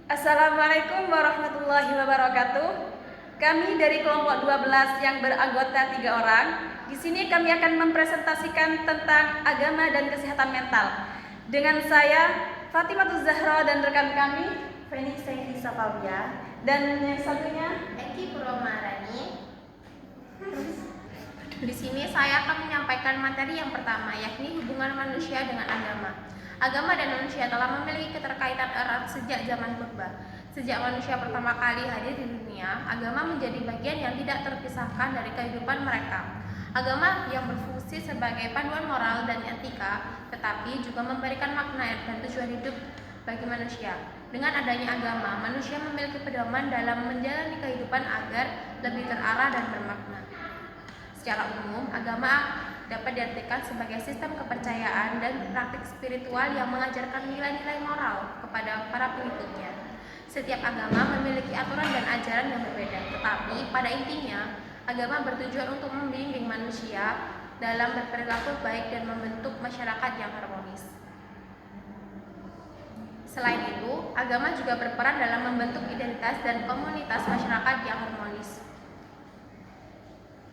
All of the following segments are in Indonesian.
Assalamualaikum warahmatullahi wabarakatuh. Kami dari kelompok 12 yang beranggota 3 orang. Di sini kami akan mempresentasikan tentang agama dan kesehatan mental. Dengan saya Fatimah Zahra dan rekan kami Feni Saidi Safawia dan yang satunya Eki Purwomarani. Di sini saya akan menyampaikan materi yang pertama, yakni hubungan manusia dengan agama. Agama dan manusia telah memiliki keterkaitan erat sejak zaman purba. Sejak manusia pertama kali hadir di dunia, agama menjadi bagian yang tidak terpisahkan dari kehidupan mereka. Agama yang berfungsi sebagai panduan moral dan etika, tetapi juga memberikan makna dan tujuan hidup bagi manusia. Dengan adanya agama, manusia memiliki pedoman dalam menjalani kehidupan agar lebih terarah dan bermakna. Secara umum, agama dapat diartikan sebagai sistem kepercayaan dan praktik spiritual yang mengajarkan nilai-nilai moral kepada para pengikutnya. Setiap agama memiliki aturan dan ajaran yang berbeda, tetapi pada intinya, agama bertujuan untuk membimbing manusia dalam berperilaku baik dan membentuk masyarakat yang harmonis. Selain itu, agama juga berperan dalam membentuk identitas dan komunitas masyarakat yang harmonis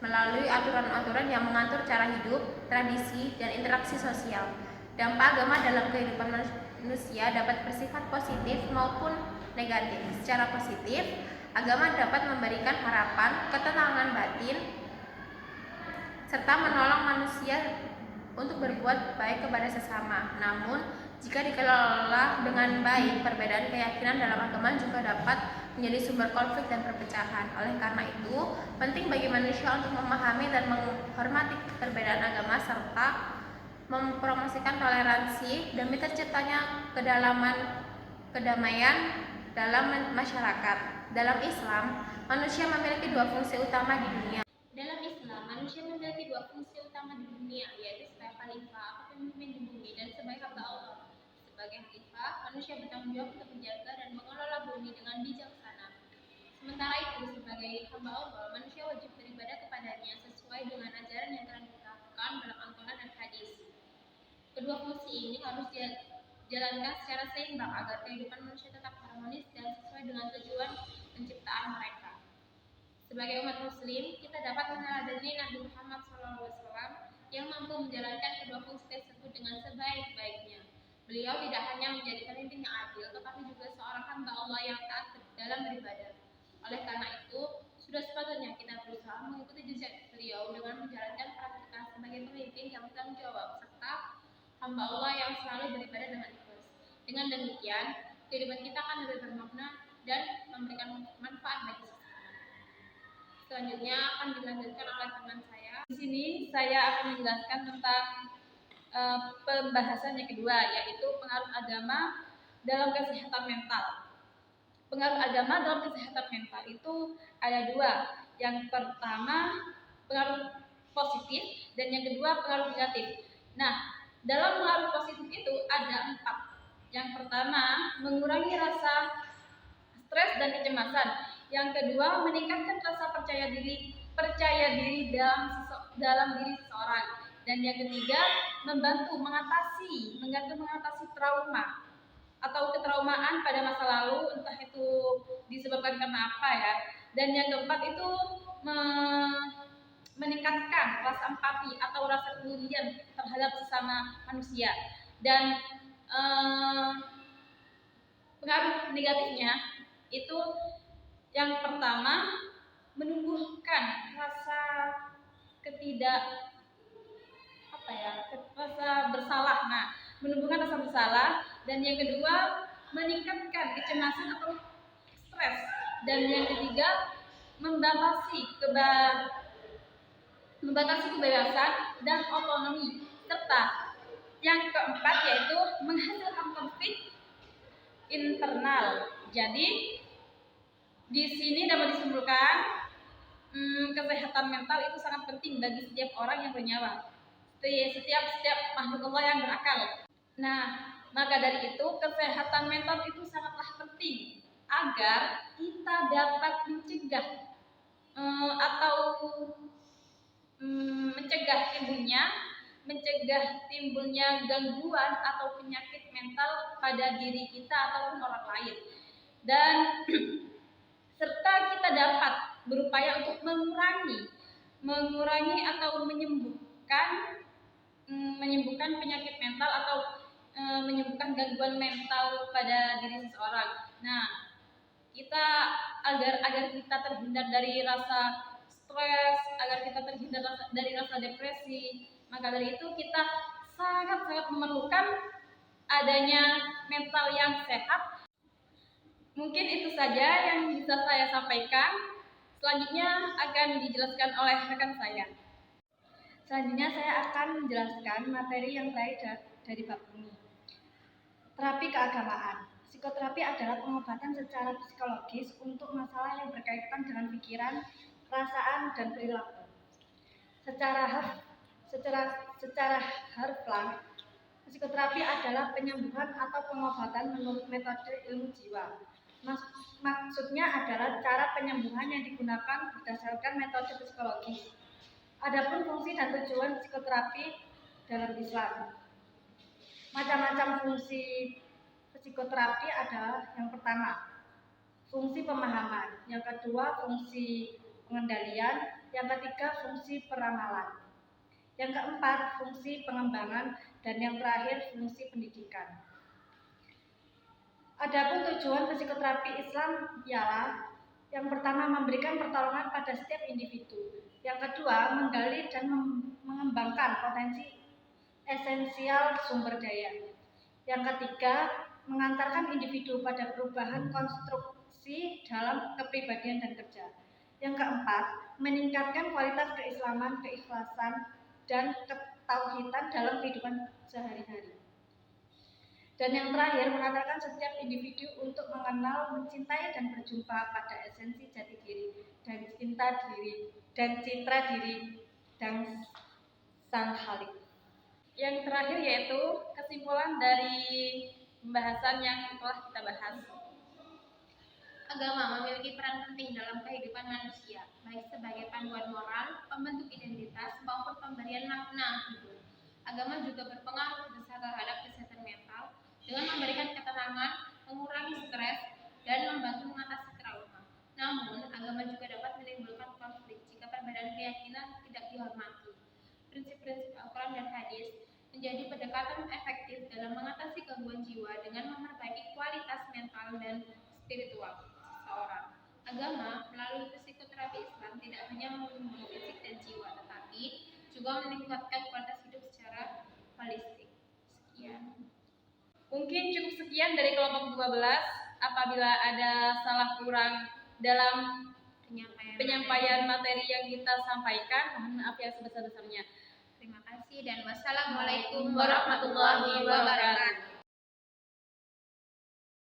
melalui aturan-aturan yang mengatur cara hidup, tradisi, dan interaksi sosial. Dampak agama dalam kehidupan manusia dapat bersifat positif maupun negatif. Secara positif, agama dapat memberikan harapan, ketenangan batin, serta menolong manusia untuk berbuat baik kepada sesama. Namun, jika dikelola dengan baik, perbedaan keyakinan dalam agama juga dapat menjadi sumber konflik dan perpecahan. Oleh karena itu, penting bagi manusia untuk memahami dan menghormati perbedaan agama serta mempromosikan toleransi demi terciptanya kedamaian dalam masyarakat. Dalam Islam, manusia memiliki dua fungsi utama di dunia. Yaitu sebagai khalifah atau pemimpin di bumi dan sebagai hamba Allah. Sebagai khalifah, manusia bertanggung jawab untuk menjaga dan mengelola bumi dengan bijaksana. Sementara itu, sebagai hamba Allah, manusia wajib beribadah kepadanya sesuai dengan ajaran yang telah ditetapkan dalam Al-Quran dan hadis. Kedua fungsi ini harus dijalankan secara seimbang agar kehidupan manusia tetap harmonis dan sesuai dengan tujuan penciptaan mereka. Sebagai umat muslim, kita dapat meneladani Nabi Muhammad SAW yang mampu menjalankan kedua fungsi tersebut dengan sebaik-baiknya. Beliau tidak hanya menjadi pemimpin yang adil, tetapi juga seorang hamba Allah yang taat dalam beribadah. Oleh karena itu, sudah sepatutnya kita berusaha mengikuti jejak beliau dengan menjalankan peran kita sebagai pemimpin yang bertanggung jawab serta hamba Allah yang selalu beribadah dengan ikhlas. Dengan demikian, kehidupan kita akan lebih bermakna dan memberikan manfaat bagi sesama. Selanjutnya akan dilanjutkan oleh teman saya. Di sini saya akan menjelaskan tentang pembahasan yang kedua, yaitu pengaruh agama dalam kesehatan mental. Pengaruh agama dalam kesehatan mental itu ada dua. Yang pertama pengaruh positif dan yang kedua pengaruh negatif. Nah, dalam pengaruh positif itu ada 4. Yang pertama, mengurangi rasa stres dan kecemasan. Yang kedua, meningkatkan rasa percaya diri dalam diri seseorang. Dan yang ketiga, membantu mengatasi trauma atau ketraumaan pada masa lalu, entah itu disebabkan karena apa ya. Dan yang keempat itu meningkatkan rasa empati atau rasa kepedulian terhadap sesama manusia. Dan pengaruh negatifnya itu yang pertama, menumbuhkan rasa rasa bersalah. Nah, menumbuhkan rasa bersalah. Dan yang kedua, meningkatkan kecemasan atau stres. Dan yang ketiga, membatasi kebebasan dan otonomi. Serta yang keempat yaitu menghasilkan konflik internal. Jadi di sini dapat disimpulkan kesehatan mental itu sangat penting bagi setiap orang yang bernyawa, setiap makhluk Allah yang berakal. Nah, maka dari itu kesehatan mental itu sangatlah penting agar kita dapat mencegah timbulnya gangguan atau penyakit mental pada diri kita ataupun orang lain. dan serta kita dapat berupaya untuk mengurangi atau menyembuhkan penyakit mental atau menyembuhkan gangguan mental pada diri seseorang. Nah, kita agar kita terhindar dari rasa stres, agar kita terhindar dari rasa depresi, maka dari itu kita sangat-sangat memerlukan adanya mental yang sehat. Mungkin itu saja yang bisa saya sampaikan. Selanjutnya akan dijelaskan oleh rekan saya. Selanjutnya saya akan menjelaskan materi yang terakhir dari bab ini. Terapi keagamaan. Psikoterapi adalah pengobatan secara psikologis untuk masalah yang berkaitan dengan pikiran, perasaan, dan perilaku. Secara harfiah, psikoterapi adalah penyembuhan atau pengobatan menurut metode ilmu jiwa. Maksudnya adalah cara penyembuhan yang digunakan berdasarkan metode psikologis. Adapun fungsi dan tujuan psikoterapi dalam Islam. Macam-macam fungsi psikoterapi adalah yang pertama, fungsi pemahaman, yang kedua, fungsi pengendalian, yang ketiga, fungsi peramalan, yang keempat, fungsi pengembangan, dan yang terakhir, fungsi pendidikan. Adapun tujuan psikoterapi Islam ialah yang pertama, memberikan pertolongan pada setiap individu. Yang kedua, menggali dan mengembangkan potensi esensial sumber daya. Yang ketiga, mengantarkan individu pada perubahan konstruksi dalam kepribadian dan kerja. Yang keempat, meningkatkan kualitas keislaman, keikhlasan, dan ketauhidan dalam kehidupan sehari-hari. Dan yang terakhir, mengantarkan setiap individu untuk mengenal, mencintai, dan berjumpa pada esensi jati diri dan citra diri dan Sang Khalik. Yang terakhir yaitu kesimpulan dari pembahasan yang telah kita bahas. Agama memiliki peran penting dalam kehidupan manusia, baik sebagai panduan moral, pembentuk identitas, maupun pemberian makna hidup. Agama juga berpengaruh besar terhadap kesehatan mental dengan memberikan ketenangan, mengurangi stres, dan membantu mengatasi trauma. Namun, agama juga dapat menimbulkan konflik jika perbedaan keyakinan tidak dihormati. Prinsip-prinsip Al-Quran dan hadis menjadi pendekatan efektif dalam mengatasi gangguan jiwa dengan memperbaiki kualitas mental dan spiritual seseorang. Agama melalui psikoterapi Islam tidak hanya melindungi fisik dan jiwa, tetapi juga meningkatkan kualitas hidup secara holistik. Sekian. Mungkin cukup sekian dari kelompok 12. Apabila ada salah kurang dalam penyampaian materi yang kita sampaikan, mohon maaf yang sebesar-besarnya. Terima kasih dan wassalamualaikum warahmatullahi wabarakatuh.